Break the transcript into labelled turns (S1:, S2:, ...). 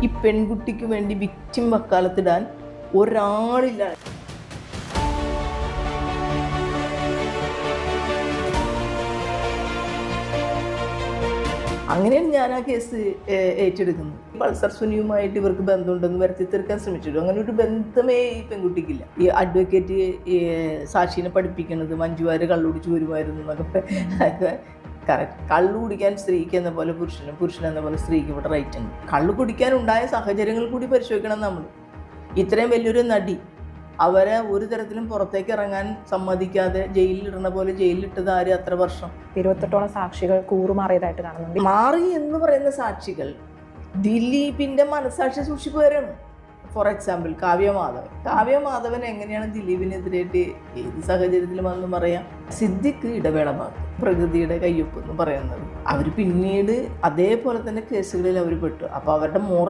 S1: ഈ പെൺകുട്ടിക്ക് വേണ്ടി വിക്ടിം വക്കാലത്തിടാൻ ഒരാളില്ല. അങ്ങനെയാണ് ഞാൻ ആ കേസ് ഏറ്റെടുക്കുന്നത്. പൾസർ സുനിയുമായിട്ട് ഇവർക്ക് ബന്ധമുണ്ടെന്ന് വരുത്തി തീർക്കാൻ ശ്രമിച്ചിട്ടു. അങ്ങനെ ഒരു ബന്ധമേ ഈ പെൺകുട്ടിക്കില്ല. ഈ അഡ്വക്കേറ്റ് സാക്ഷിനെ പഠിപ്പിക്കുന്നത് മഞ്ജുവാര് കള്ളുടിച്ച് വരുമായിരുന്നു എന്നൊക്കെ കറക്റ്റ്. കള്ളു കുടിക്കാൻ സ്ത്രീക്ക് എന്ന പോലെ പുരുഷൻ എന്ന പോലെ സ്ത്രീക്ക് ഇവിടെ റൈറ്റ് ഉണ്ട്. കള്ളു കുടിക്കാനുണ്ടായ സാഹചര്യങ്ങൾ കൂടി പരിശോധിക്കണം നമ്മൾ. ഇത്രയും വലിയൊരു നടി അവരെ ഒരു തരത്തിലും പുറത്തേക്ക് ഇറങ്ങാൻ സമ്മതിക്കാതെ ജയിലിലിടുന്ന പോലെ ജയിലിലിട്ടത് ആര്? അത്ര വർഷം
S2: 28ഓളം സാക്ഷികൾ കൂറുമാറിയതായിട്ട് കാണുന്നുണ്ട്.
S1: മാറി എന്ന് പറയുന്ന സാക്ഷികൾ ദിലീപിന്റെ മനസാക്ഷി സൂക്ഷിപ്പുകാരാണ്. ഫോർ എക്സാമ്പിൾ കാവ്യമാധവൻ എങ്ങനെയാണ് ദിലീപിനെതിരായിട്ട് ഏത് സാഹചര്യത്തിലും അന്ന് പറയാം. സിദ്ദിഖ് ഇടവേളമാക്കി പ്രകൃതിയുടെ കയ്യൊപ്പ് എന്ന് പറയുന്നത്. അവർ പിന്നീട് അതേപോലെ തന്നെ കേസുകളിൽ അവർ പെട്ടു. അപ്പോൾ അവരുടെ